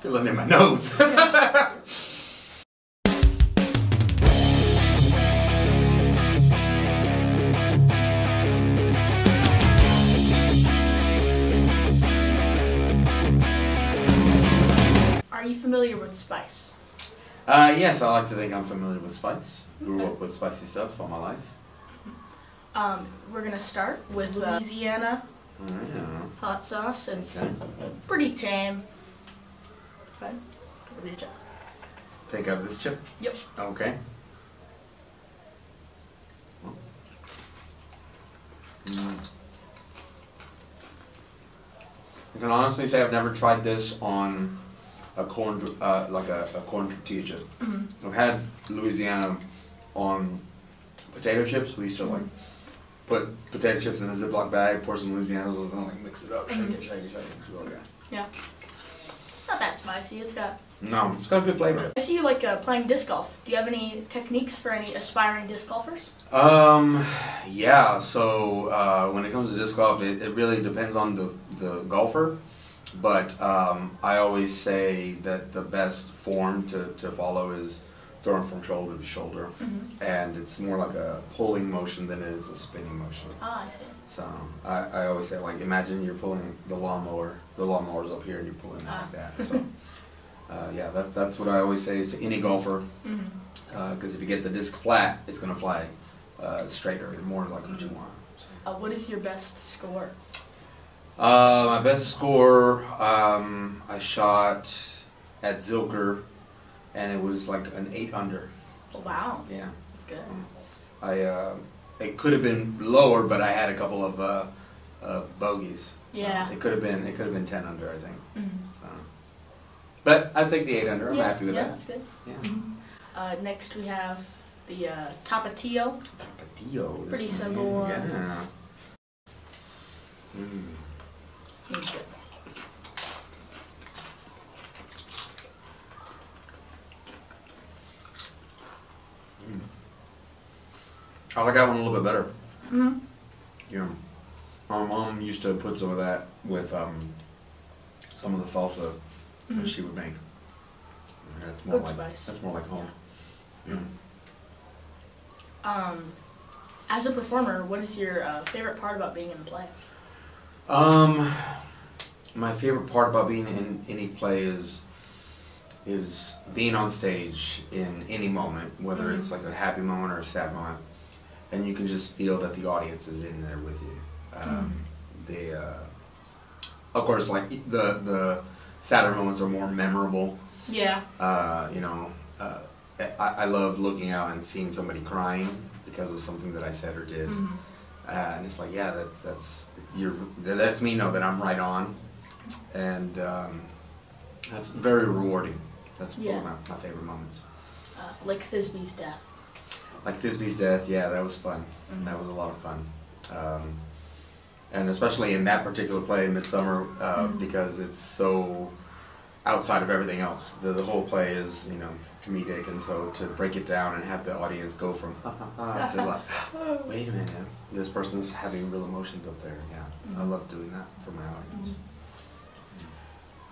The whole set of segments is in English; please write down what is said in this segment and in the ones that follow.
Feeling in my nose. Are you familiar with spice? Yes, I like to think I'm familiar with spice. Grew up with spicy stuff all my life. We're gonna start with Louisiana hot sauce. It's pretty tame. Okay. Take out this chip? Yep. Okay. I can honestly say I've never tried this on a corn, like a corn tortilla chip. I've had Louisiana on potato chips. We used to like put potato chips in a Ziploc bag, pour some Louisiana sauce, and like mix it up, shake it. It's really good. Yeah. Not that spicy. It's got. No, it's got a good flavor. I see you like playing disc golf. Do you have any techniques for any aspiring disc golfers? Yeah. So when it comes to disc golf, it really depends on the golfer. But I always say that the best form to follow is throwing from shoulder to shoulder, and it's more like a pulling motion than it is a spinning motion. Ah, I see. So I always say, like, imagine you're pulling the lawnmower. The lawnmower's up here, and you're pulling it like that. So yeah, that's what I always say is to any golfer, because if you get the disc flat, it's gonna fly straighter and more like what you want. What is your best score? My best score, I shot at Zilker, and it was like an 8 under. Oh, wow. Yeah. That's good. It could have been lower, but I had a couple of bogeys. Yeah. It could have been 10 under, I think. So. But I'd take the 8 under. I'm happy with that. Yeah, that's good. Yeah. Next we have the Tapatio. Tapatio. Pretty simple one. Yeah. I like that one a little bit better. Yeah. My mom used to put some of that with some of the salsa that she would make. That's more Good like spice. That's more like home. Yeah. As a performer, what is your favorite part about being in the play? My favorite part about being in any play is being on stage in any moment, whether it's like a happy moment or a sad moment, and you can just feel that the audience is in there with you. Of course, like the sadder moments are more memorable. Yeah. You know, I love looking out and seeing somebody crying because of something that I said or did. And it's like, yeah, that's me know that I'm right on, and that's very rewarding. That's one of my favorite moments. Like Thisbe's death. Like Thisbe's death, yeah, that was fun. That was a lot of fun, and especially in that particular play, Midsummer, because it's so outside of everything else. The whole play is, you know, comedic, and so to break it down and have the audience go from ha ha ha to like, wait a minute, this person's having real emotions up there. Yeah, I love doing that for my audience.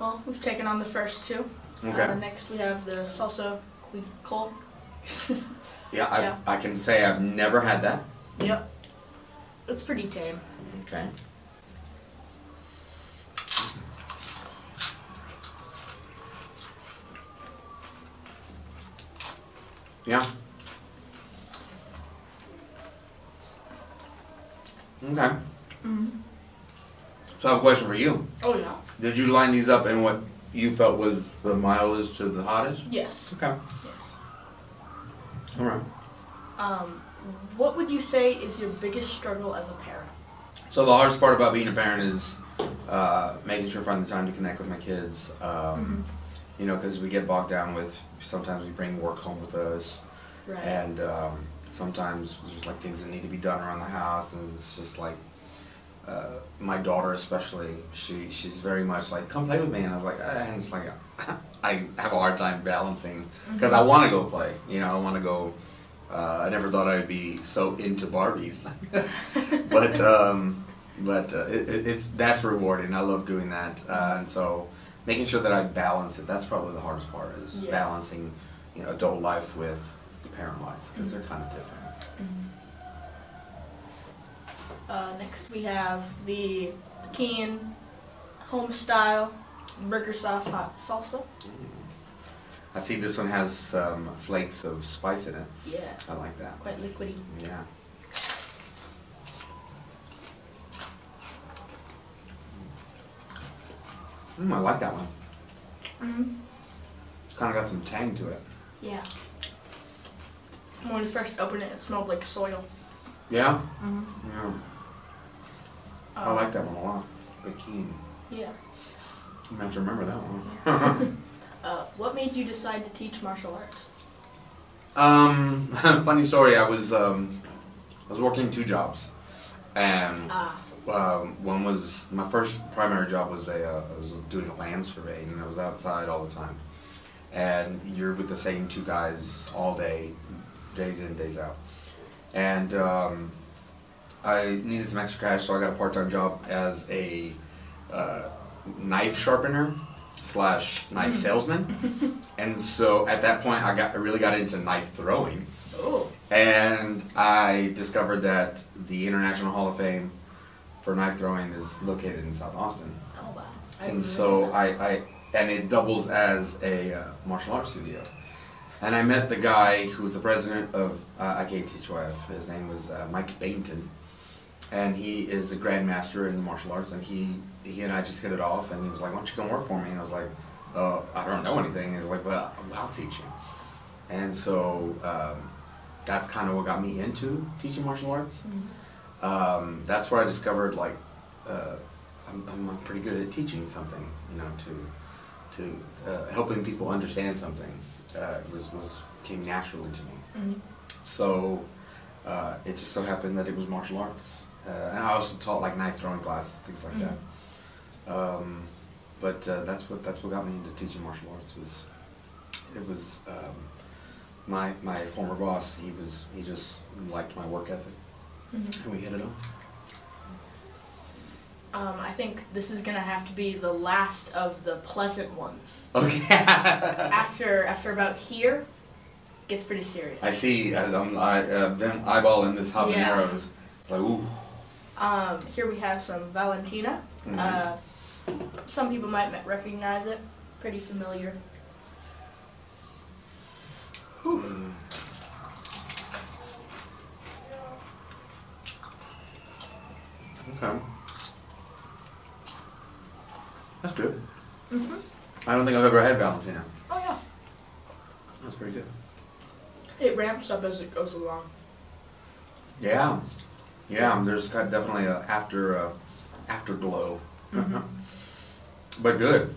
Well, we've taken on the first two. Okay. Next we have the salsa col. Yeah, I can say I've never had that. Yep. It's pretty tame. Okay. Yeah. Okay. So I have a question for you. Oh, yeah. Did you line these up in what you felt was the mildest to the hottest? Yes. Okay. Yes. All right. What would you say is your biggest struggle as a parent? So the hardest part about being a parent is making sure I find the time to connect with my kids. You know, because we get bogged down with, sometimes we bring work home with us. Right. And sometimes there's like things that need to be done around the house, and it's just like, my daughter especially, she's very much like, come play with me, and I was like, and it's like, I have a hard time balancing, because I want to go play, you know, I want to go, I never thought I'd be so into Barbies, but it's that's rewarding. I love doing that, and so making sure that I balance it. That's probably the hardest part, is Yeah. balancing, adult life with parent life, because they're kind of different. Next we have the Keen home style burger sauce hot salsa. I see this one has some flakes of spice in it. Yeah, I like that. quite liquidy. Yeah. I like that one. It's kind of got some tang to it. Yeah. When we first opened it, it smelled like soil. Yeah? Yeah. I like that one a lot. Bikini. Yeah. I'm going to have to remember that one. What made you decide to teach martial arts? Funny story. I was working 2 jobs, and one was my first primary job was I was doing a land survey, and I was outside all the time, and you're with the same 2 guys all day, days in, days out, and I needed some extra cash, so I got a part-time job as a knife sharpener / knife salesman. And so at that point I really got into knife throwing. Oh. And I discovered that the International Hall of Fame for knife throwing is located in South Austin. Oh wow. And so and it doubles as a martial arts studio. And I met the guy who was the president of IKTHYF. His name was Mike Bainton. And he is a grandmaster in martial arts, and he and I just hit it off, and he was like, "Why don't you come work for me?" And I was like, "I don't know anything." He's like, "Well, I'll teach you." And so that's kind of what got me into teaching martial arts. That's where I discovered, like, I'm pretty good at teaching something, to helping people understand something. Came naturally to me. So it just so happened that it was martial arts. And I also taught like knife throwing classes, things like that. But that's what got me into teaching martial arts. My former boss. He just liked my work ethic, and we hit it off. I think this is gonna have to be the last of the pleasant ones. Okay. After about here, it gets pretty serious. I see. Them eyeballing this habaneros. Like, ooh. Here we have some Valentina. Some people might recognize it. Pretty familiar. Okay. That's good. I don't think I've ever had Valentina. Oh yeah. That's pretty good. It ramps up as it goes along. Yeah. Yeah, there's definitely an afterglow. But good.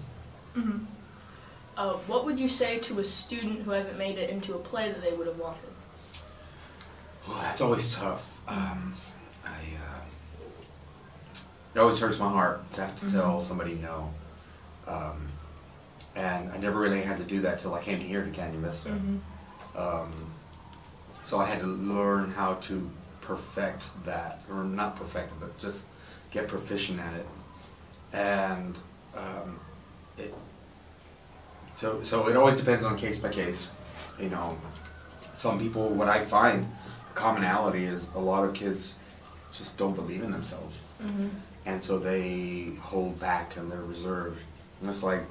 What would you say to a student who hasn't made it into a play that they would have wanted? Well, that's always tough. It always hurts my heart to have to tell somebody no. And I never really had to do that till I came here to Canyon Vista. So I had to learn how to perfect that, or not perfect it, but just get proficient at it. And so it always depends on case by case. Some people, what I find, the commonality is a lot of kids just don't believe in themselves. And so they hold back and they're reserved. And it's like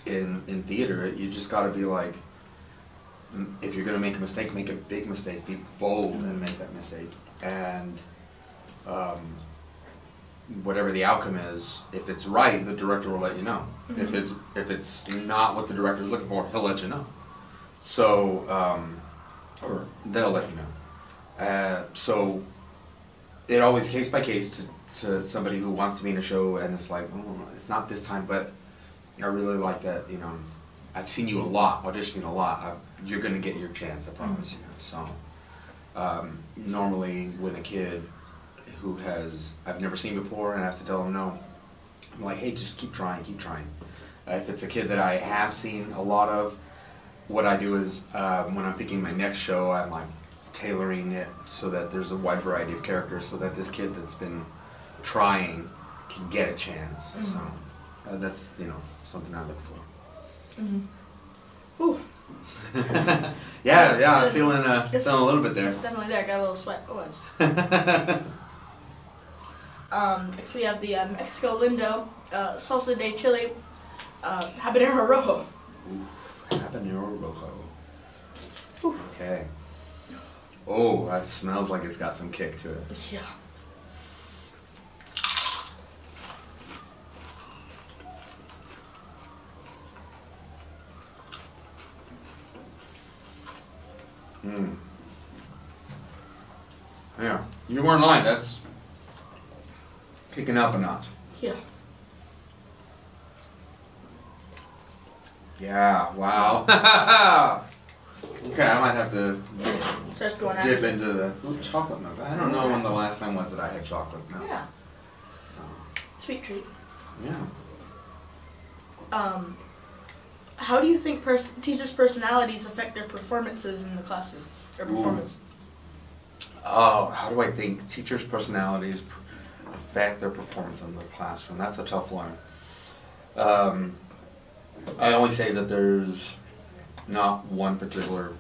in theater, you just got to be like, if you're going to make a mistake, make a big mistake. Be bold and make that mistake. And whatever the outcome is, if it's right, the director will let you know. If it's not what the director's looking for, he'll let you know. So, or they'll let you know. So it always case by case to somebody who wants to be in a show, and it's like, oh, it's not this time, but I really like that. I've seen you a lot, auditioning a lot. You're going to get your chance, I promise you. So normally when a kid who I've never seen before and I have to tell them no, I'm like, hey, just keep trying, keep trying. If it's a kid that I have seen a lot of, what I do is when I'm picking my next show, I'm like tailoring it so that there's a wide variety of characters, so that this kid that's been trying can get a chance. So that's something I look for. Ooh. Yeah, I'm feeling a little bit there. It's definitely there. Got a little sweat. Oh, next we have the Mexico Lindo Salsa de Chile Habanero Rojo. Oof, Habanero Rojo. Okay. Oh, that smells like it's got some kick to it. Yeah. Yeah, you weren't lying. That's kicking up a notch. Yeah. Yeah, wow. Okay, I might have to Starts going out. dip into the chocolate milk. I don't know when the last time was that I had chocolate milk. Yeah. So, Sweet treat. yeah. How do you think teachers' personalities affect their performances in the classroom? Or performance? Oh, how do I think teachers' personalities affect their performance in the classroom? That's a tough one. I always say that there's not one particular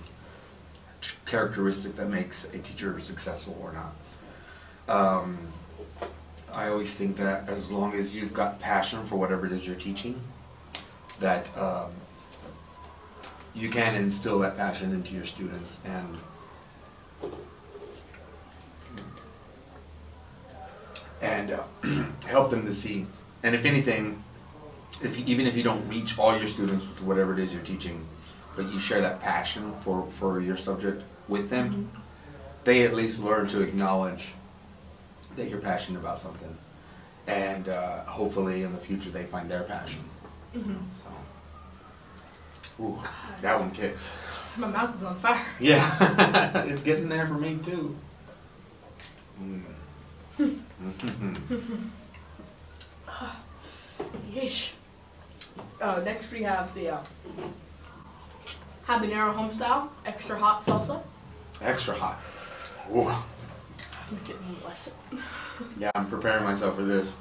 characteristic that makes a teacher successful or not. I always think that as long as you've got passion for whatever it is you're teaching, that you can instill that passion into your students and help them to see. And if anything, even if you don't reach all your students with whatever it is you're teaching, but you share that passion for your subject with them, they at least learn to acknowledge that you're passionate about something. And hopefully in the future they find their passion. So, ooh, that one kicks. My mouth is on fire. Yeah, it's getting there for me too. Yeesh. Next we have the Habanero Homestyle Extra Hot Salsa. Extra hot. Ooh. I'm getting less. Yeah, I'm preparing myself for this.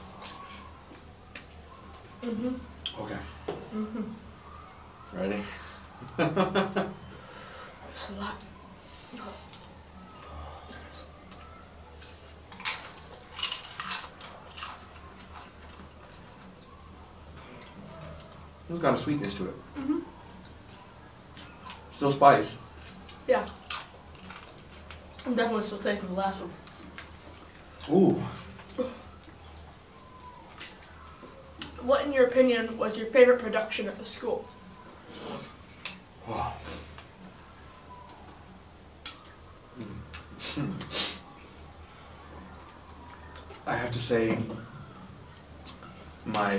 Okay. Ready? It's a lot. It's got a sweetness to it. Still spice. Yeah. I'm definitely still tasting the last one. Ooh. What, in your opinion, was your favorite production at the school? Wow. I have to say, my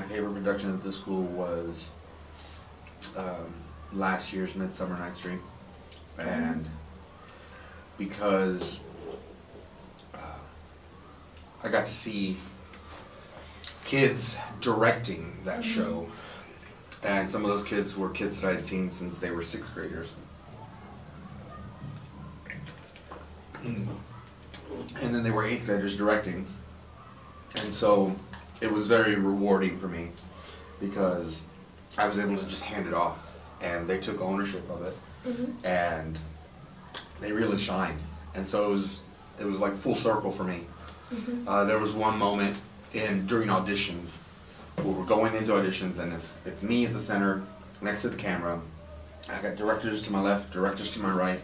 favorite production at the school was last year's Midsummer Night's Dream, and because I got to see kids directing that show, and some of those kids were kids that I had seen since they were 6th graders. And then they were 8th graders directing, and so it was very rewarding for me because I was able to just hand it off, and they took ownership of it, and they really shined. And so it was like full circle for me. There was one moment during auditions where we're going into auditions, and it's me at the center next to the camera. I got directors to my left, directors to my right,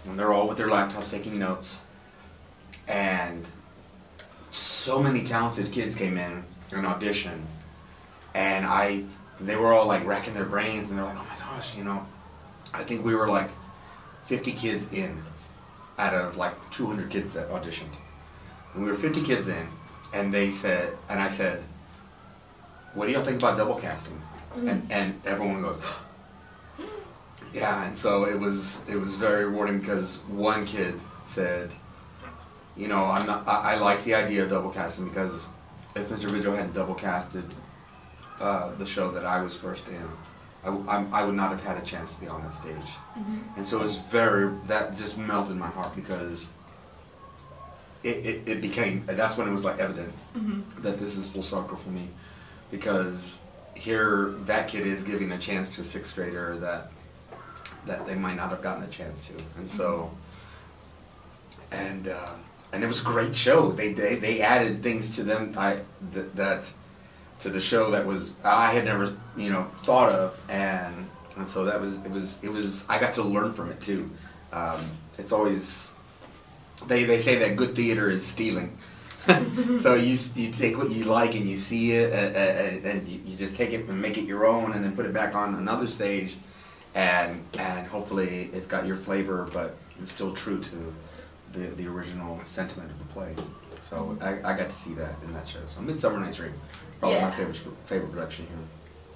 and they're all with their laptops taking notes. And so many talented kids came in and auditioned, and they were all like racking their brains, and they're like, oh my gosh, I think we were like 50 kids in out of like 200 kids that auditioned. And we were 50 kids in, and I said, what do y'all think about double casting? And everyone goes, yeah. And so it was very rewarding because one kid said, I like the idea of double casting because if Mr. Vigil hadn't double casted the show that I was first in, I would not have had a chance to be on that stage. And so that just melted my heart because it became, that's when it was like evident that this is full circle for me, because here that kid is giving a chance to a sixth grader that they might not have gotten a chance to, and so and it was a great show. They added things to them that to the show that was I had never thought of, and so it was I got to learn from it too. It's always they say that good theater is stealing. So you take what you like and you see it and you just take it and make it your own and then put it back on another stage, and hopefully it's got your flavor but it's still true to the original sentiment of the play. So I got to see that in that show. So Midsummer Night's Dream, probably my favorite production here.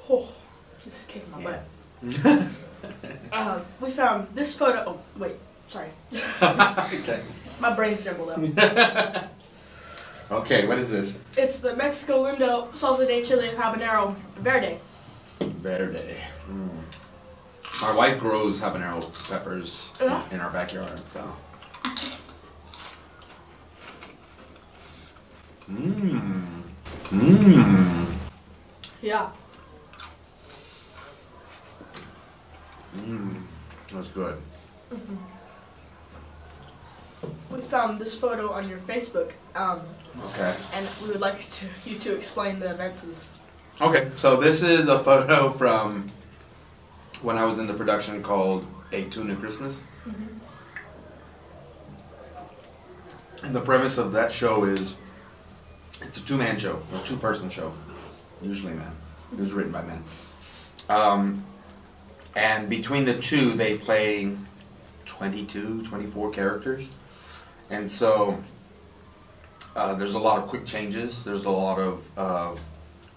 Oh, just kicked my butt. We found this photo. Oh wait, sorry. Okay. My brain stumbled up. Okay, what is this? It's the Mexico Lindo Salsa de Chile Habanero Verde. Verde. My wife grows habanero peppers in our backyard, so. Yeah. That's good. We found this photo on your Facebook. Okay. And we would like you to explain the events of this. Okay, so this is a photo from when I was in the production called A Tuna Christmas. And the premise of that show is, it's a two-man show, a two-person show, usually men. It was written by men. And between the two, they play 22, 24 characters. And so there's a lot of quick changes. There's a lot of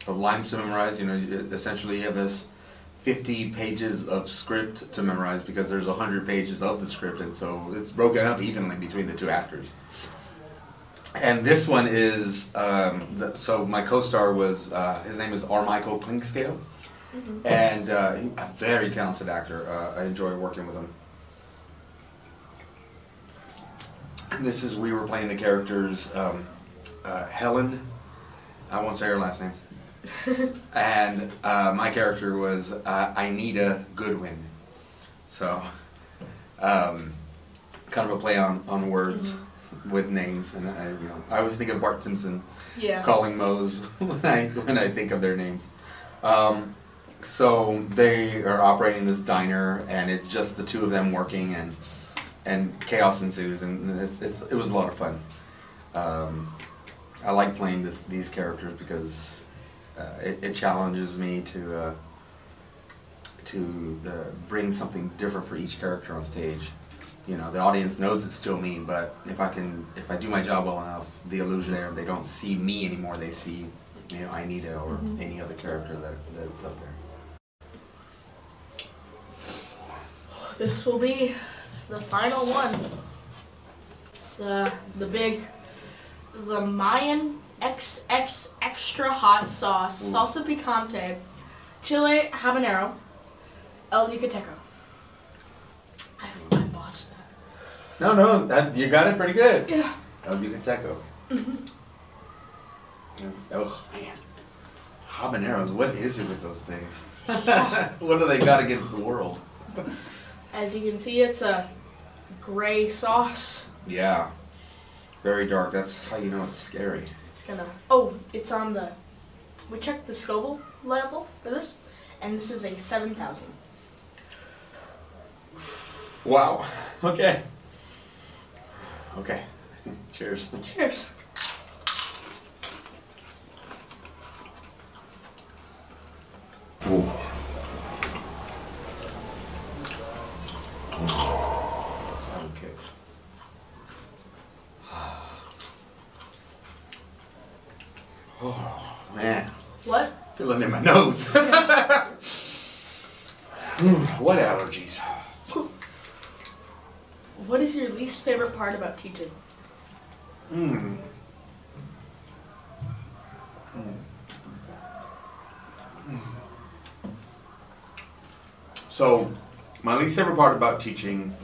lines to memorize. Essentially you have this 50 pages of script to memorize because there's 100 pages of the script, and so it's broken up evenly between the two actors. And this one is, so my co-star was, his name is Armichael Clinkscale, and a very talented actor. I enjoy working with him. And this is, we were playing the characters, Helen, I won't say her last name, and my character was Inita Goodwin. So, kind of a play on words with names, and I always think of Bart Simpson calling Moe's when I think of their names. So they are operating this diner, and it's just the two of them working, and chaos ensues, and it was a lot of fun. I like playing these characters because it challenges me to bring something different for each character on stage. The audience knows it's still me, but if I do my job well enough, the illusion there, they don't see me anymore. They see, Inita or any other character that's up there. This will be the final one. The Mayan XX Extra Hot Sauce Salsa Picante Chile Habanero El Yucateco. I don't know, I botched that. No, you got it pretty good. Yeah. El Yucateco. Oh man, habaneros. What is it with those things? What do they got against the world? As you can see, it's a gray sauce. Yeah, very dark. That's how you know it's scary. It's gonna. Oh, it's on the. We checked the Scoville level for this, and this is a 7,000. Wow. Okay. Okay. Cheers. Cheers. Ooh. Okay. Oh man. What? Feeling in my nose. What allergies? What is your least favorite part about teaching? So, my least favorite part about teaching,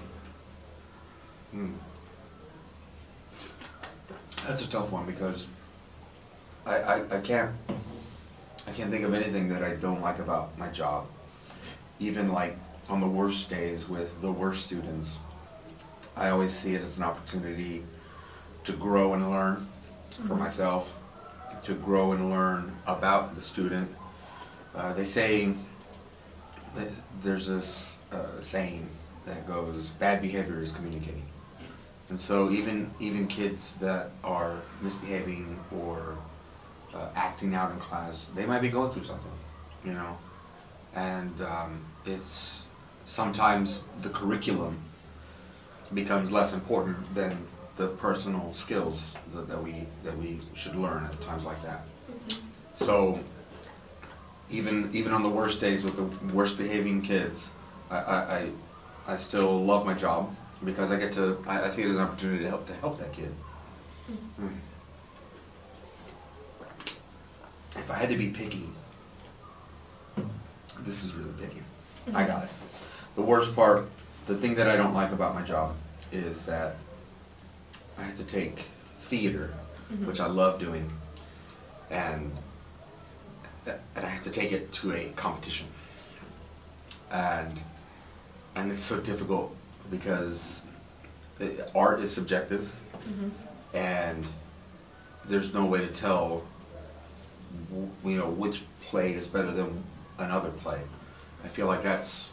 that's a tough one because I can't I can't think of anything that I don't like about my job. Even like on the worst days with the worst students, I always see it as an opportunity to grow and learn for myself, to grow and learn about the student. They say that there's this saying that goes, bad behavior is communicating. And so even kids that are misbehaving or acting out in class, they might be going through something, you know. And it's sometimes the curriculum becomes less important than the personal skills that we should learn at times like that. So even on the worst days with the worst behaving kids, I still love my job because I see it as an opportunity to help that kid. If I had to be picky, this is really picky. I got it. The worst part, the thing that I don't like about my job is that I have to take theater, which I love doing, and I have to take it to a competition. And it's so difficult because art is subjective, and there's no way to tell, you know, which play is better than another play. I feel like that's,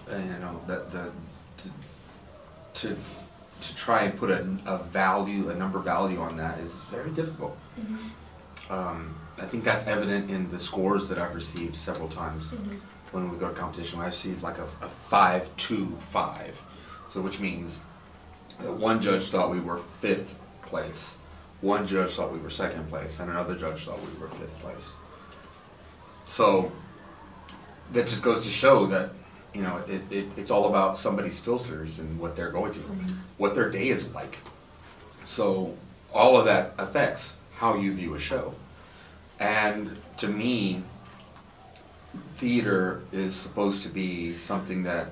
you know, to try and put a number value on that is very difficult. I think that's evident in the scores that I've received several times when we go to competition. I received like a 5-2-5, so which means that one judge thought we were 5th place, one judge thought we were 2nd place, and another judge thought we were 5th place. So that just goes to show that, you know, it's all about somebody's filters and what they're going through, what their day is like. So all of that affects how you view a show. And to me, theater is supposed to be something that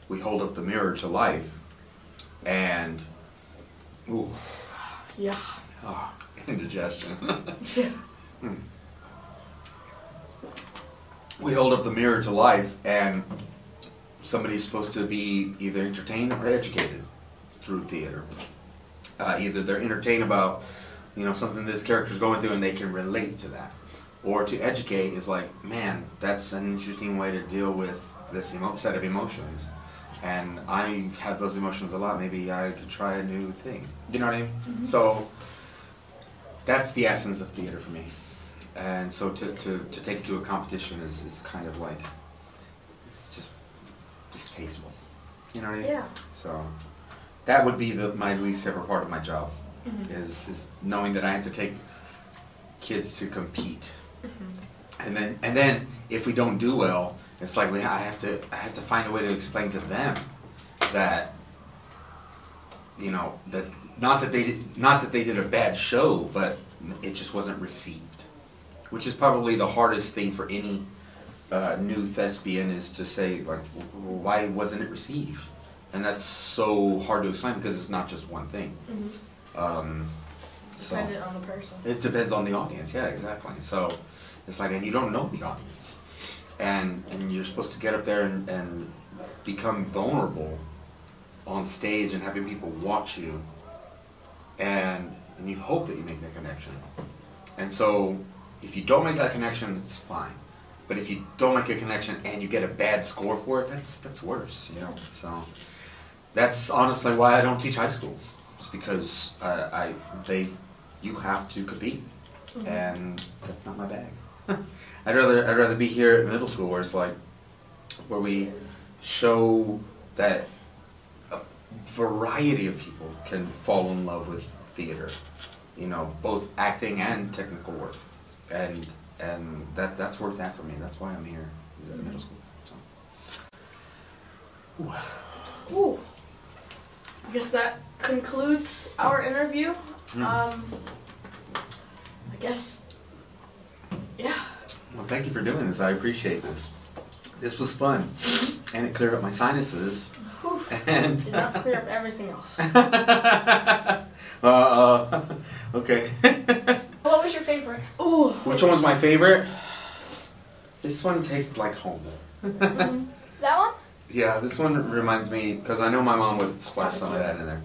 we hold up the mirror to life and, ooh. Yeah. Oh, indigestion. Yeah. We hold up the mirror to life, and somebody's supposed to be either entertained or educated through theater. Either they're entertained about, you know, something this character's going through and they can relate to that. Or to educate is like, man, that's an interesting way to deal with this set of emotions. And I have those emotions a lot, maybe I could try a new thing. You know what I mean? So that's the essence of theater for me. And so to take it to a competition is kind of like, it's just distasteful. You know what I mean? Yeah. So that would be my least favorite part of my job, is knowing that I have to take kids to compete. And then if we don't do well, it's like I have to find a way to explain to them that, you know, that not that they did a bad show, but it just wasn't received. Which is probably the hardest thing for any new thespian, is to say, like, why wasn't it received? And that's so hard to explain because it's not just one thing. Dependent on the person. It depends on the audience, yeah, exactly. So it's like, and you don't know the audience. And you're supposed to get up there and become vulnerable on stage and having people watch you. And you hope that you make that connection. And so if you don't make that connection, it's fine. But if you don't make a connection and you get a bad score for it, that's worse, you know. So that's honestly why I don't teach high school. It's because you have to compete, and that's not my bag. I'd rather be here at middle school where it's like, where we show that a variety of people can fall in love with theater, you know, both acting and technical work. And that's where it's at for me. That's why I'm here at middle school. So. Ooh. I guess that concludes our interview. I guess, yeah. Well, thank you for doing this. I appreciate this. This was fun, and it cleared up my sinuses. Whew. And did not clear up everything else. Okay. What was was your favorite? Ooh. Which one was my favorite? This one tastes like home. That one? Yeah, this one reminds me, because I know my mom would splash some of that in there.